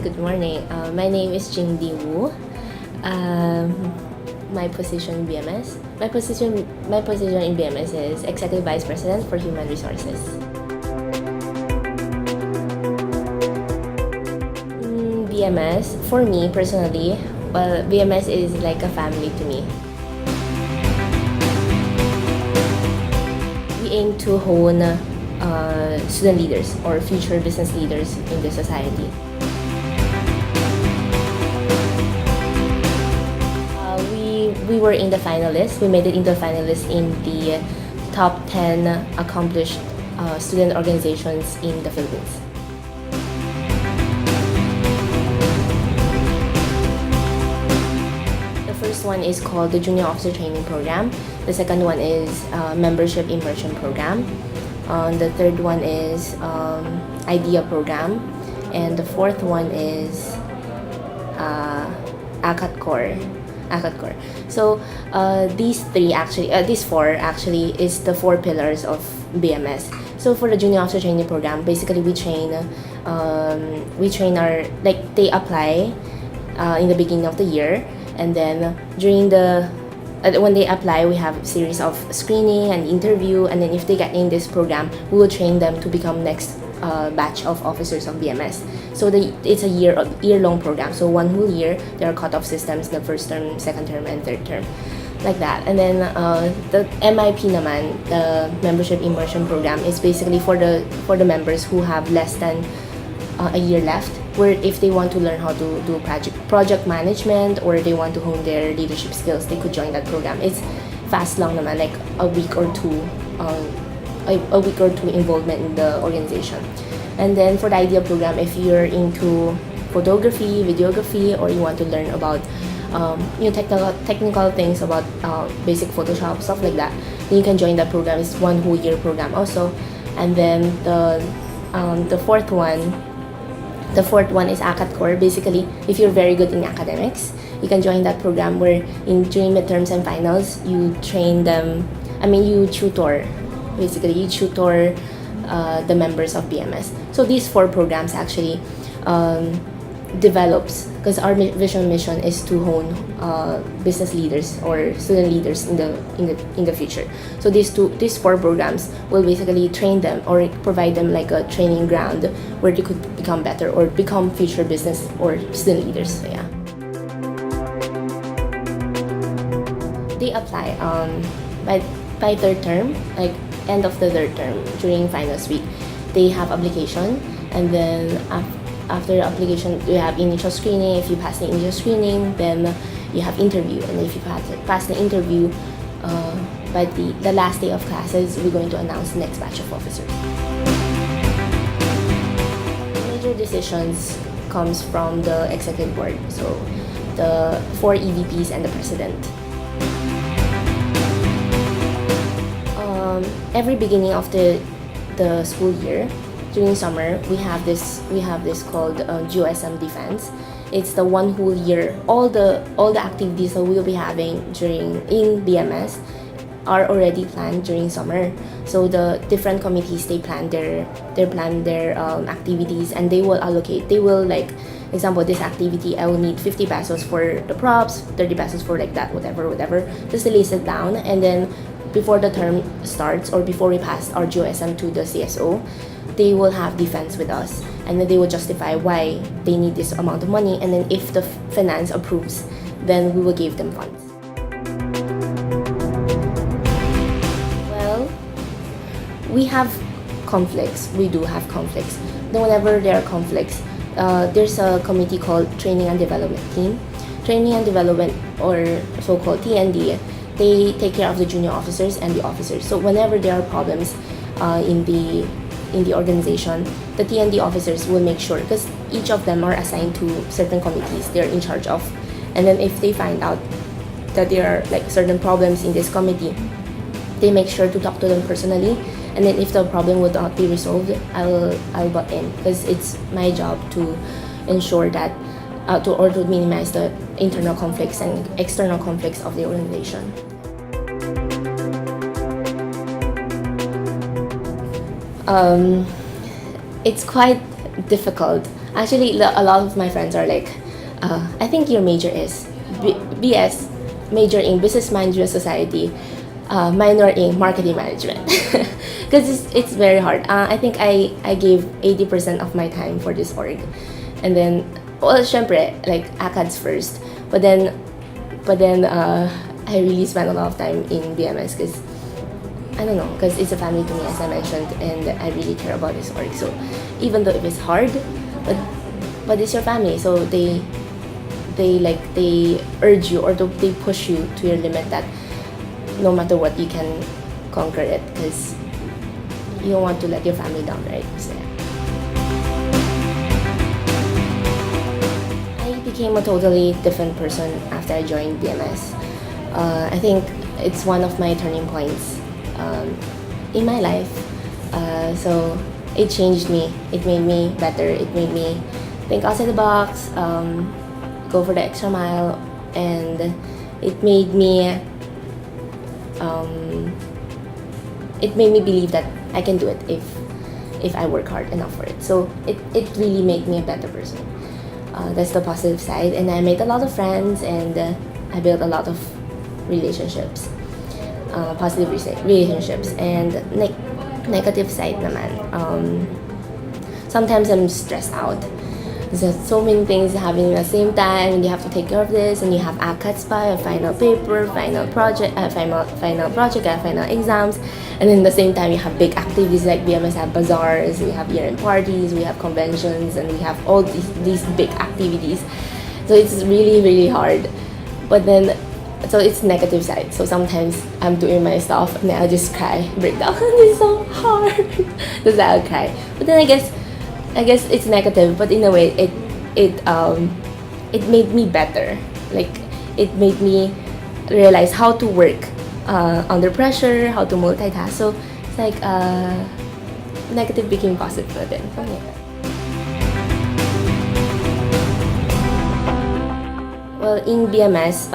good morning. My name is Jingdy Wu. My position in BMS. My position in BMS is Executive Vice President for Human Resources. BMS, for me personally, well, BMS is like a family to me. We aim to hone student leaders or future business leaders in the society. We were in the finalists. We made it into finalists in the top 10 accomplished student organizations in the Philippines. The first one is called the Junior Officer Training Program. The second one is Membership Immersion Program. The third one is Idea Program. And the fourth one is ACAT Core. So these four actually is the four pillars of BMS. So for the Junior Officer Training Program, basically we train our, like, they apply in the beginning of the year, and then during when they apply, we have a series of screening and interview, and then if they get in this program, we will train them to become next batch of officers of BMS. So it's a year-long program. So one whole year, there are cut-off systems: the first term, second term, and third term, like that. And then the MIP naman, the Membership Immersion Program, is basically for the members who have less than a year left, where if they want to learn how to do project management, or they want to hone their leadership skills, they could join that program. It's fast lang naman, like a week or two involvement in the organization. And then for the Idea Program, if you're into photography, videography, or you want to learn about technical things about basic Photoshop, stuff like that, then you can join that program. It's one whole year program also. And then the fourth one is ACAT Core. Basically, if you're very good in academics, you can join that program where during midterms and finals, you train them. You tutor. Basically, you tutor the members of BMS. So these four programs actually develops, because our vision mission is to hone business leaders or student leaders in the future. So these four programs will basically train them or provide them like a training ground where they could become better or become future business or student leaders. So yeah, they apply by third term, like end of the third term, during finals week. They have application, and then after the application, you have initial screening. If you pass the initial screening, then you have interview, and if you pass the interview, by the last day of classes, we're going to announce the next batch of officers. Major decisions comes from the executive board, so the 4 EVPs and the president. Every beginning of the school year, during summer, we have this called GOSM Defense. It's the one whole year. All the activities that we'll be having in BMS are already planned during summer. So the different committees, they plan their activities, and they will allocate. They will, like, example, this activity, I will need 50 pesos for the props, 30 pesos for like that, whatever. Just list it down, and then before the term starts or before we pass our GOSM to the CSO, they will have defense with us, and then they will justify why they need this amount of money, and then if the finance approves, then we will give them funds. Well, we have conflicts. We do have conflicts. Then whenever there are conflicts, there's a committee called Training and Development Team. Training and Development, or so-called TND, they take care of the junior officers and the officers. So whenever there are problems in the organization, the TND officers will make sure, because each of them are assigned to certain committees they're in charge of, and then if they find out that there are like certain problems in this committee, they make sure to talk to them personally, and then if the problem would not be resolved, I'll butt in, because it's my job to ensure that to minimize the internal conflicts and external conflicts of the organization. It's quite difficult. Actually, a lot of my friends are like, I think your major is BS, major in Business Management Society, minor in Marketing Management. Because it's very hard. I think I gave 80% of my time for this org. And then, well, syempre, like, ACADS first. But then I really spent a lot of time in BMS because, I don't know, because it's a family to me, as I mentioned, and I really care about this org. So even though it was hard, but it's your family, so they urge you, or they push you to your limit, that no matter what, you can conquer it, because you don't want to let your family down, right? So, yeah. I became a totally different person after I joined BMS. I think it's one of my turning points in my life. So it changed me. It made me better. It made me think outside the box, go for the extra mile, and it made me believe that I can do it if I work hard enough for it. So it really made me a better person. That's the positive side, and I made a lot of friends, and I built a lot of relationships, positive relationships. And negative side naman, sometimes I'm stressed out. There's so many things happening at the same time, and you have to take care of this, and you have ACADS a final paper, final project, final exams, and then at the same time you have big activities like BMS have bazaars, we have year-end parties, we have conventions, and we have all these big activities. So it's really, really hard. But then, so it's negative side. So sometimes I'm doing my stuff and then I'll just cry, break down. It's so hard. Because I'll cry. But then I guess it's negative, but in a way it made me better. Like, it made me realize how to work under pressure, how to multitask. So it's like negative became positive then. Something like that. Well, in BMS,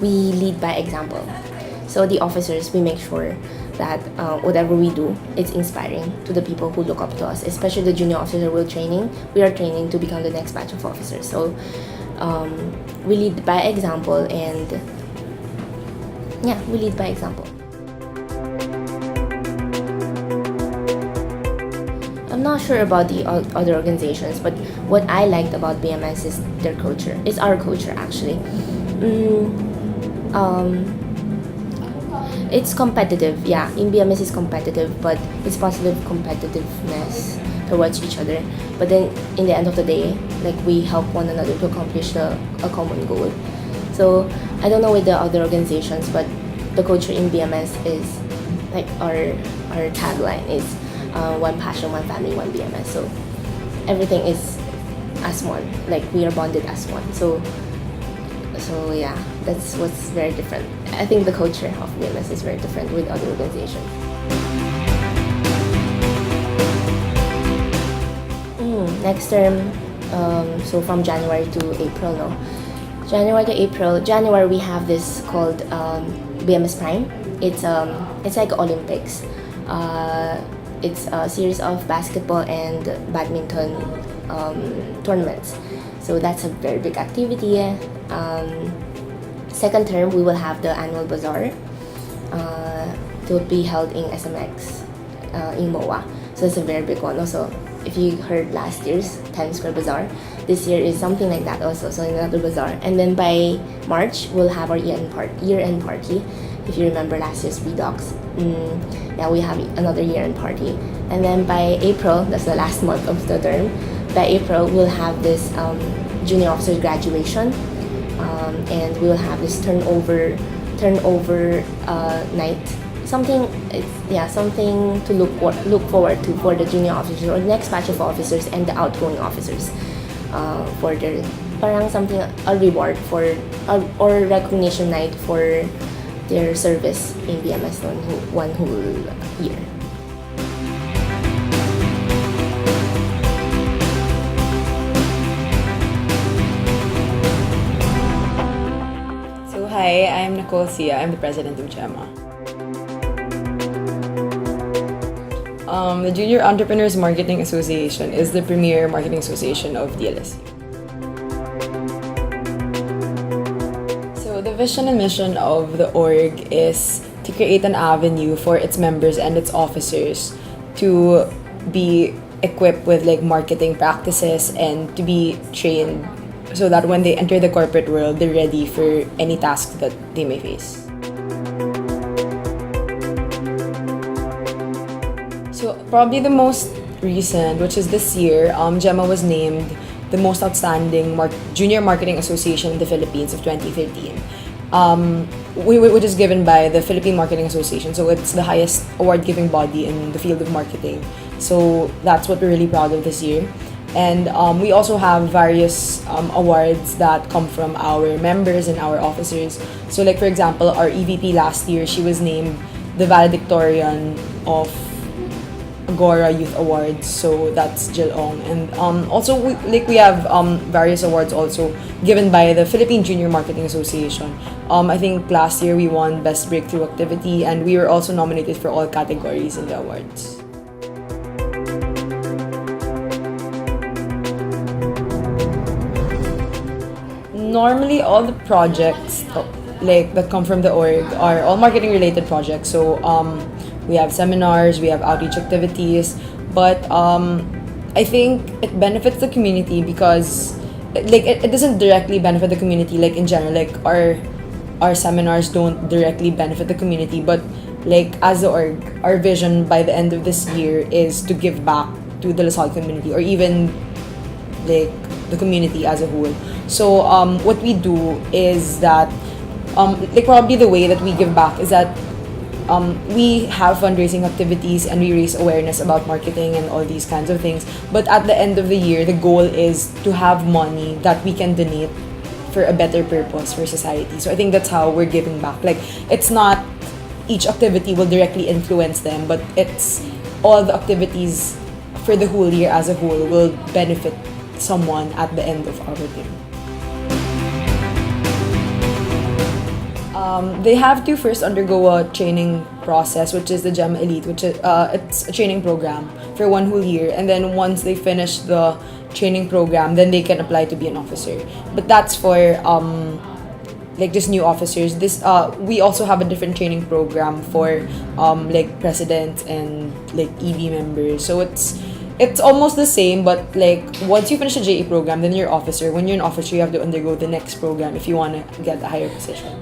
we lead by example. So the officers, we make sure that whatever we do, it's inspiring to the people who look up to us, especially the junior officers we're training. We are training to become the next batch of officers. So we lead by example, and yeah, we lead by example. I'm not sure about the other organizations, but what I liked about BMS is their culture. It's our culture, actually. It's competitive, yeah. In BMS, it's competitive, but it's positive competitiveness towards each other. But then, in the end of the day, like, we help one another to accomplish a common goal. So I don't know with the other organizations, but the culture in BMS is like our tagline is one passion, one family, one BMS. So everything is as one. Like, we are bonded as one. So yeah, that's what's very different. I think the culture of BMS is very different with other organizations. Next term, so from January to April, no? January we have this called BMS Prime. It's like Olympics. It's a series of basketball and badminton tournaments. So that's a very big activity. Second term, we will have the annual bazaar. It will be held in SMX, in MOA. So it's a very big one. Also, if you heard last year's Times Square Bazaar, this year is something like that also. So another bazaar. And then by March, we'll have our year-end party. If you remember last year's Redox, yeah, we have another year-end party. And then by April, that's the last month of the term. By April, we'll have this junior officer graduation, and we will have this turnover night. Something to look forward to for the junior officers or the next batch of officers and the outgoing officers, for their parang something, a reward for or recognition night for their service in BMS one whole year. Hi, I'm Nicole Sia. I'm the president of JEMA. The Junior Entrepreneurs Marketing Association is the premier marketing association of DLSU. So the vision and mission of the org is to create an avenue for its members and its officers to be equipped with like marketing practices and to be trained so that when they enter the corporate world, they're ready for any task that they may face. So probably the most recent, which is this year, JEMA was named the most outstanding junior marketing association in the Philippines of 2013. Which is given by the Philippine Marketing Association, so it's the highest award-giving body in the field of marketing. So that's what we're really proud of this year. And we also have various awards that come from our members and our officers. So like for example, our EVP last year, she was named the valedictorian of Agora Youth Awards, so that's Jill Ong. And also we have various awards also given by the Philippine Junior Marketing Association. I think last year we won Best Breakthrough Activity, and we were also nominated for all categories in the awards. Normally all the projects like that come from the org are all marketing related projects. So we have seminars, we have outreach activities, but I think it benefits the community because like it doesn't directly benefit the community like in general, like our seminars don't directly benefit the community, but like as the org, our vision by the end of this year is to give back to the LaSalle community or even like the community as a whole. So what we do is that like probably the way that we give back is that we have fundraising activities and we raise awareness about marketing and all these kinds of things. But at the end of the year, the goal is to have money that we can donate for a better purpose for society. So I think that's how we're giving back. Like it's not each activity will directly influence them, but it's all the activities for the whole year as a whole will benefit someone at the end of our term. They have to first undergo a training process, which is the JEMA Elite, which is it's a training program for 1 whole year, and then once they finish the training program, then they can apply to be an officer. But that's for like just new officers. This we also have a different training program for like presidents and like EB members. So it's almost the same, but like once you finish the JE program, then you're an officer. When you're an officer, you have to undergo the next program if you want to get a higher position.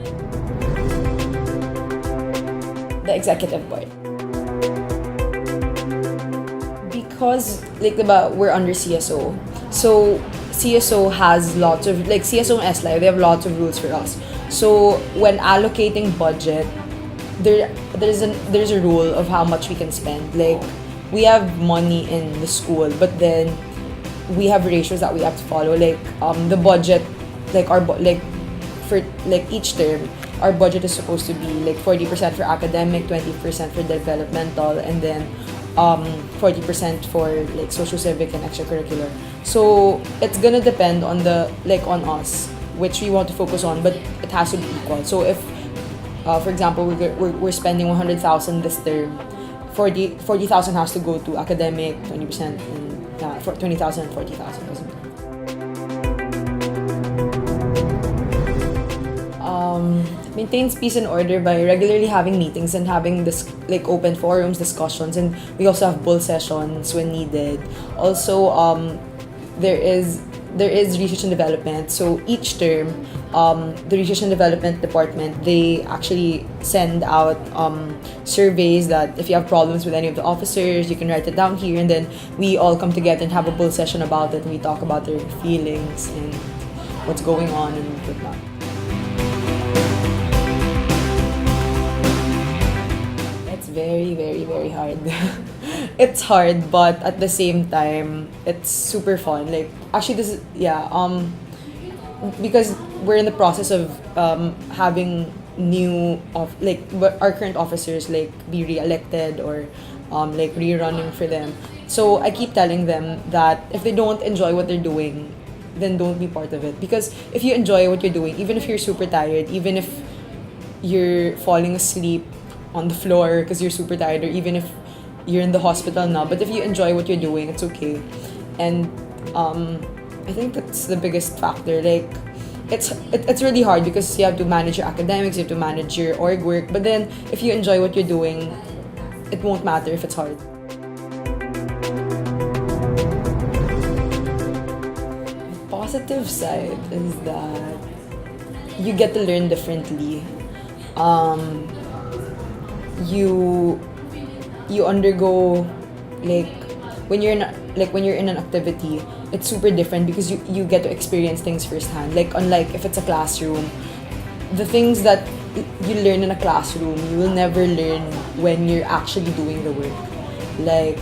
The executive board. Because like we're under CSO, so CSO has lots of like CSO and SLI, they have lots of rules for us. So when allocating budget, there's a rule of how much we can spend. Like we have money in the school, but then we have ratios that we have to follow. Like the budget, like like for like each term, our budget is supposed to be like 40% for academic, 20% for developmental, and then 40% for like social civic and extracurricular. So it's gonna depend on on us which we want to focus on, but it has to be equal. So if for example we're spending 100,000 this term, 40,000 has to go to academic, 20% and 20,000 and 40,000. Maintains peace and order by regularly having meetings and having this like open forums, discussions, and we also have bull sessions when needed. Also, there is research and development. So each term, the research and development department, they actually send out surveys that if you have problems with any of the officers, you can write it down here, and then we all come together and have a bull session about it, and we talk about their feelings and what's going on and whatnot. Very, very, very hard. It's hard, but at the same time, it's super fun. Like, actually, this is, because we're in the process of having our current officers, like, be re-elected or, like, rerunning for them. So, I keep telling them that if they don't enjoy what they're doing, then don't be part of it. Because if you enjoy what you're doing, even if you're super tired, even if you're falling asleep on the floor because you're super tired, or even if you're in the hospital now, but if you enjoy what you're doing, it's okay. And I think that's the biggest factor. Like, it's really hard because you have to manage your academics, you have to manage your org work, but then if you enjoy what you're doing, it won't matter if it's hard. Positive side is that you get to learn differently. You undergo, like, when you're in an activity, it's super different because you get to experience things firsthand. Like, unlike if it's a classroom, the things that you learn in a classroom, you will never learn when you're actually doing the work. Like,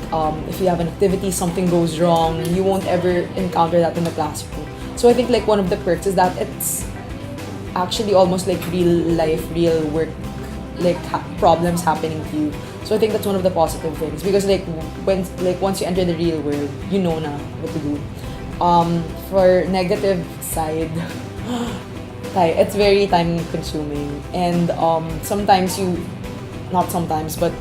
if you have an activity, something goes wrong, you won't ever encounter that in the classroom. So I think, like, one of the perks is that it's actually almost like real life, real work, like, problems happening to you. So I think that's one of the positive things because, like, once you enter the real world, you know na what to do. For negative side, it's very time consuming, and sometimes not sometimes, but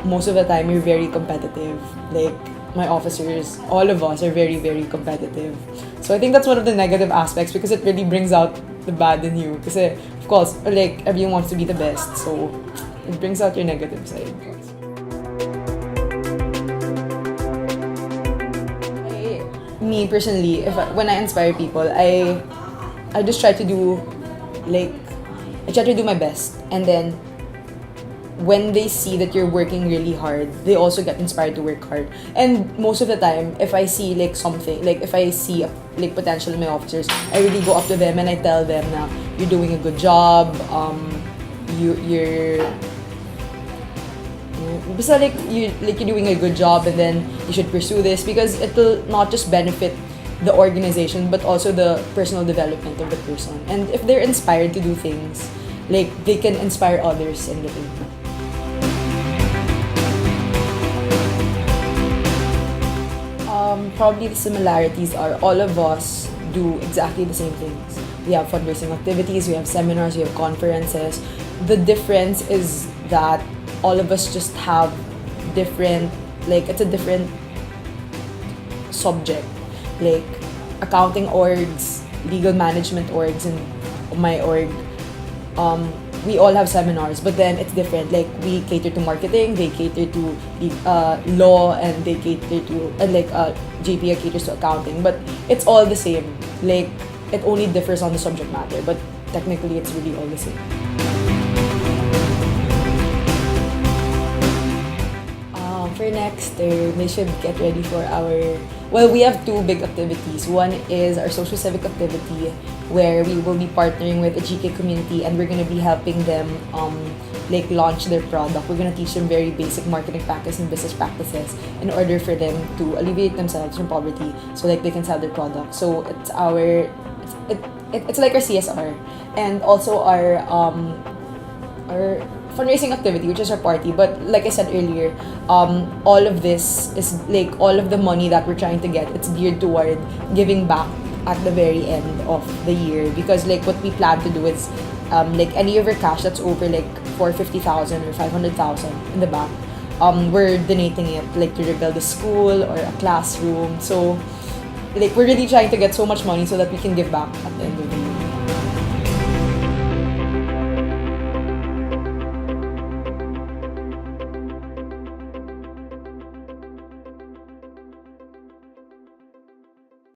most of the time you're very competitive. Like, my officers, all of us are very, very competitive. So I think that's one of the negative aspects because it really brings out the bad in you. Because, of course, like, everyone wants to be the best, so it brings out your negative side. Me personally, when I inspire people, I just try to do, like, I try to do my best, and then when they see that you're working really hard, they also get inspired to work hard. And most of the time, if I see, like, something, like, if I see, like, potential in my officers, I really go up to them and I tell them na you're doing a good job, you're basta, like, you're doing a good job, and then you should pursue this because it will not just benefit the organization but also the personal development of the person. And if they're inspired to do things, like, they can inspire others in the way. Probably the similarities are all of us do exactly the same things. We have fundraising activities, we have seminars, we have conferences. The difference is that all of us just have different, like, it's a different subject. Like, accounting orgs, legal management orgs, and my org, we all have seminars, but then it's different. Like, we cater to marketing, they cater to law, and they cater to, JPA caters to accounting, but it's all the same. Like, it only differs on the subject matter, but technically it's really all the same. For next term, they should get ready for we have two big activities. One is our social civic activity, where we will be partnering with a GK community, and we're going to be helping them like, launch their product. We're going to teach them very basic marketing practice and business practices in order for them to alleviate themselves from poverty, so, like, they can sell their product. So it's it's like our CSR, and also our fundraising activity, which is our party. But like I said earlier, all of this is, like, all of the money that we're trying to get, it's geared toward giving back at the very end of the year, because, like, what we plan to do is, like, any of our cash that's over, like, 450,000 or 500,000 in the bank, we're donating it, like, to rebuild a school or a classroom. So, like, we're really trying to get so much money so that we can give back at the end of the year.